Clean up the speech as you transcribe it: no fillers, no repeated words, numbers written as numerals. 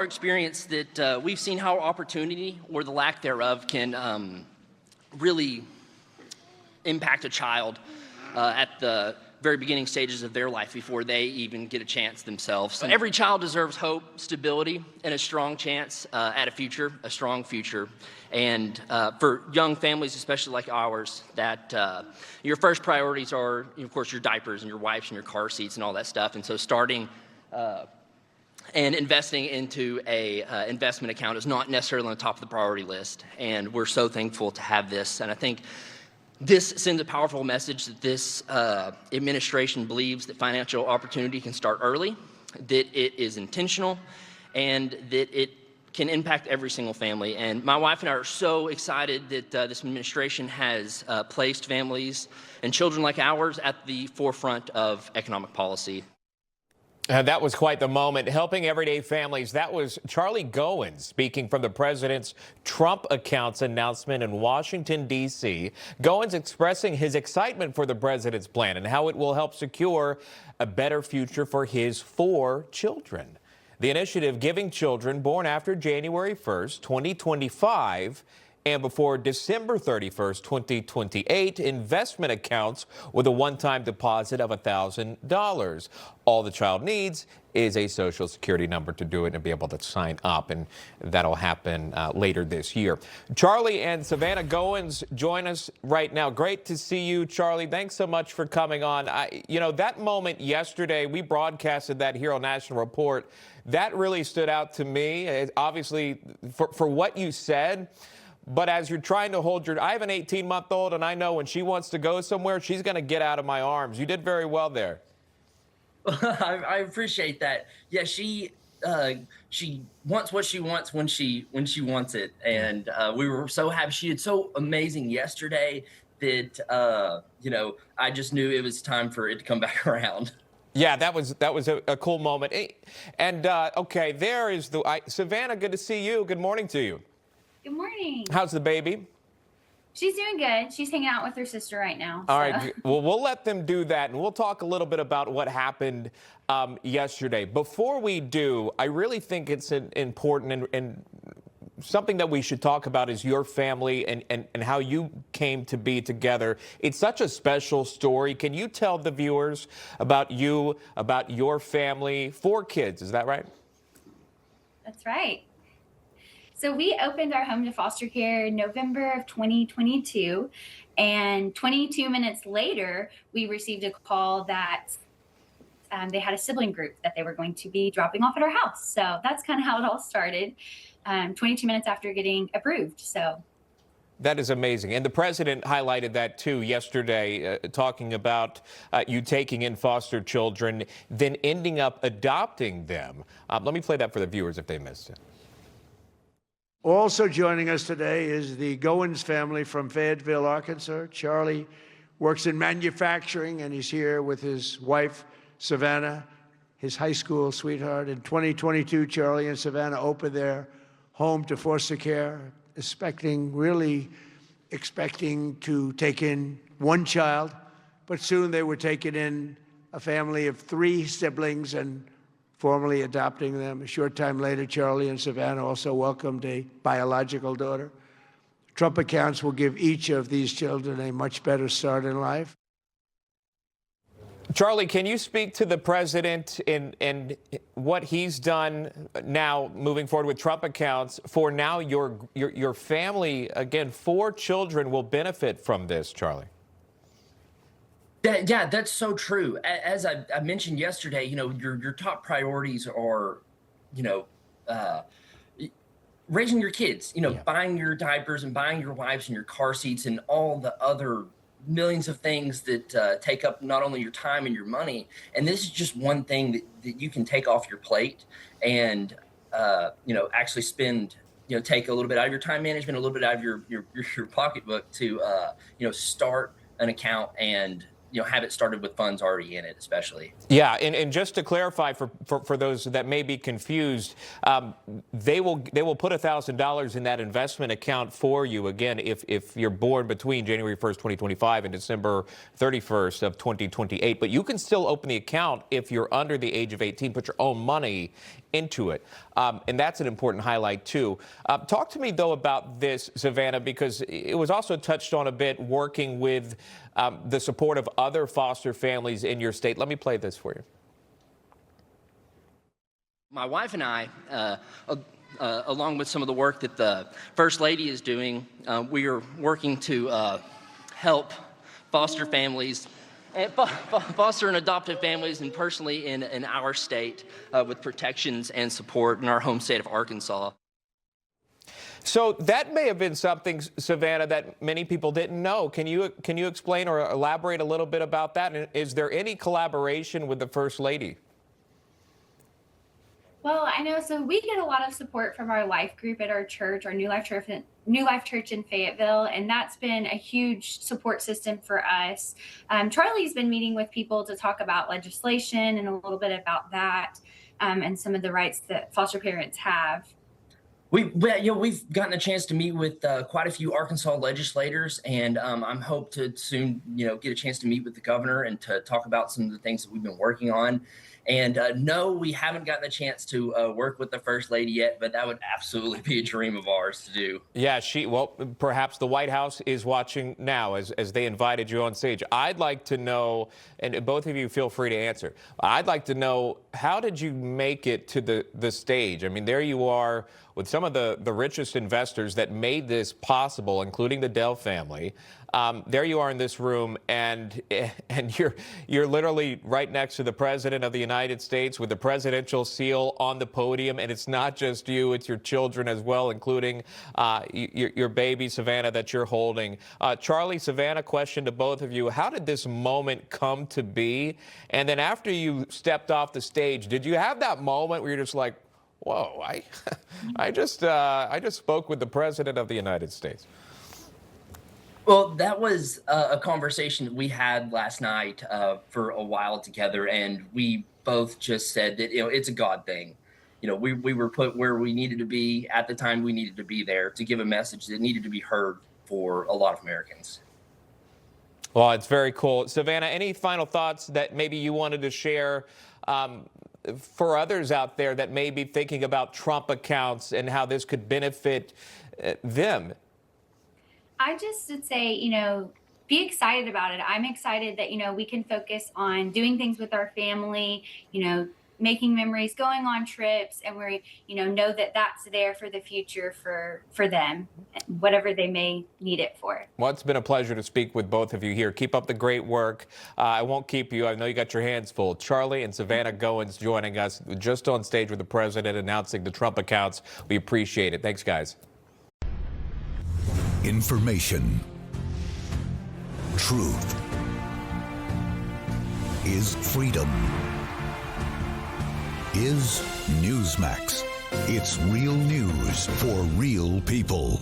Our experience that we've seen how opportunity or the lack thereof can really impact a child at the very beginning stages of their life before they even get a chance themselves. Every child deserves hope, stability, and a strong chance at a future, a strong future. And for young families, especially like ours, that your first priorities are, of course, your diapers and your wipes and your car seats and all that stuff. And so starting and investing into a investment account is not necessarily on the top of the priority list. And we're so thankful to have this. And I think this sends a powerful message that this administration believes that financial opportunity can start early, that it is intentional, and that it can impact every single family. And my wife and I are so excited that this administration has placed families and children like ours at the forefront of economic policy. That was quite the moment. Helping everyday families. That was Charlie Goins speaking from the president's Trump accounts announcement in Washington, D.C. Goins expressing his excitement for the president's plan and how it will help secure a better future for his 4 children. The initiative giving children born after January 1st, 2025, and before December 31st, 2028, investment accounts with a one-time deposit of $1,000. All the child needs is a Social Security number to do it and be able to sign up, and that'll happen later this year. Charlie and Savannah Goins join us right now. Great to see you, Charlie. Thanks so much for coming on. You know, that moment yesterday, we broadcasted that here on National Report. That really stood out to me, obviously, for what you said. But as you're trying to hold I have an 18-month-old, and I know when she wants to go somewhere, she's going to get out of my arms. You did very well there. I appreciate that. Yeah, she wants what she wants when she wants it, and we were so happy. She did so amazing yesterday that you know, I just knew it was time for it to come back around. Yeah, that was a cool moment. And okay, there is Savannah. Good to see you. Good morning to you. Good morning. How's the baby? She's doing good. She's hanging out with her sister right now. All right. Well, we'll let them do that, and we'll talk a little bit about what happened yesterday. Before we do, I really think it's important and something that we should talk about is your family and how you came to be together. It's such a special story. Can you tell the viewers about you, about your family? 4 kids, is that right? That's right. So we opened our home to foster care in November of 2022, and 22 minutes later, we received a call that they had a sibling group that they were going to be dropping off at our house. So that's kind of how it all started, 22 minutes after getting approved. So that is amazing. And the president highlighted that, too, yesterday, talking about you taking in foster children, then ending up adopting them. Let me play that for the viewers if they missed it. Also joining us today is the Goins family from Fayetteville, Arkansas. Charlie works in manufacturing, and he's here with his wife, Savannah, his high school sweetheart. In 2022, Charlie and Savannah opened their home to foster care, really expecting to take in 1 child, but soon they were taking in a family of 3 siblings and formally adopting them. A short time later, Charlie and Savannah also welcomed a biological daughter. Trump accounts will give each of these children a much better start in life. Charlie, can you speak to the president and what he's done now moving forward with Trump accounts for now your family? Again, 4 children will benefit from this, Charlie. Yeah, that's so true. As I mentioned yesterday, you know, your top priorities are, you know, raising your kids, you know, buying your diapers and buying your wipes and your car seats and all the other millions of things that take up not only your time and your money. And this is just one thing that you can take off your plate and, you know, actually spend, you know, take a little bit out of your time management, a little bit out of your pocketbook to, you know, start an account and, you know, have it started with funds already in it, especially. Yeah, and just to clarify for those that may be confused, they will put $1,000 in that investment account for you. Again, if you're born between January 1st, 2025 and December 31st of 2028. But you can still open the account if you're under the age of 18. Put your own money into it. And that's an important highlight, too. Talk to me, though, about this, Savannah, because it was also touched on a bit working with the support of other foster families in your state. Let me play this for you. My wife and I, along with some of the work that the First Lady is doing, we are working to help foster families, foster and adoptive families, and personally in our state with protections and support in our home state of Arkansas. So that may have been something, Savannah, that many people didn't know. Can you explain or elaborate a little bit about that? And is there any collaboration with the First Lady? Well, I know. So we get a lot of support from our life group at our church, our New Life Church in Fayetteville, and that's been a huge support system for us. Charlie's been meeting with people to talk about legislation and a little bit about that, and some of the rights that foster parents have. We've gotten a chance to meet with quite a few Arkansas legislators, and I'm hope to soon, get a chance to meet with the governor and to talk about some of the things that we've been working on. And no, we haven't gotten a chance to work with the First Lady yet, but that would absolutely be a dream of ours to do. Yeah, well, perhaps the White House is watching now as they invited you on stage. I'd like to know, and both of you feel free to answer, I'd like to know, how did you make it to the stage? I mean, there you are with some of the richest investors that made this possible, including the Dell family. There you are in this room, and you're literally right next to the President of the United States with the presidential seal on the podium, and it's not just you, it's your children as well, including your baby, Savannah, that you're holding. Charlie, Savannah, question to both of you. How did this moment come to be? And then after you stepped off the stage, did you have that moment where you're just like, whoa, I just spoke with the President of the United States? Well, that was a conversation that we had last night for a while together, and we both just said that it's a God thing. We were put where we needed to be at the time we needed to be there to give a message that needed to be heard for a lot of Americans. Well, it's very cool. Savannah, any final thoughts that maybe you wanted to share for others out there that may be thinking about Trump accounts and how this could benefit them? I just would say, be excited about it. I'm excited that, we can focus on doing things with our family, making memories, going on trips, and we, know that that's there for the future for them, whatever they may need it for. Well, it's been a pleasure to speak with both of you here. Keep up the great work. I won't keep you. I know you got your hands full. Charlie and Savannah Goins joining us just on stage with the president announcing the Trump accounts. We appreciate it. Thanks, guys. Information. Truth is freedom. Is Newsmax. It's real news for real people.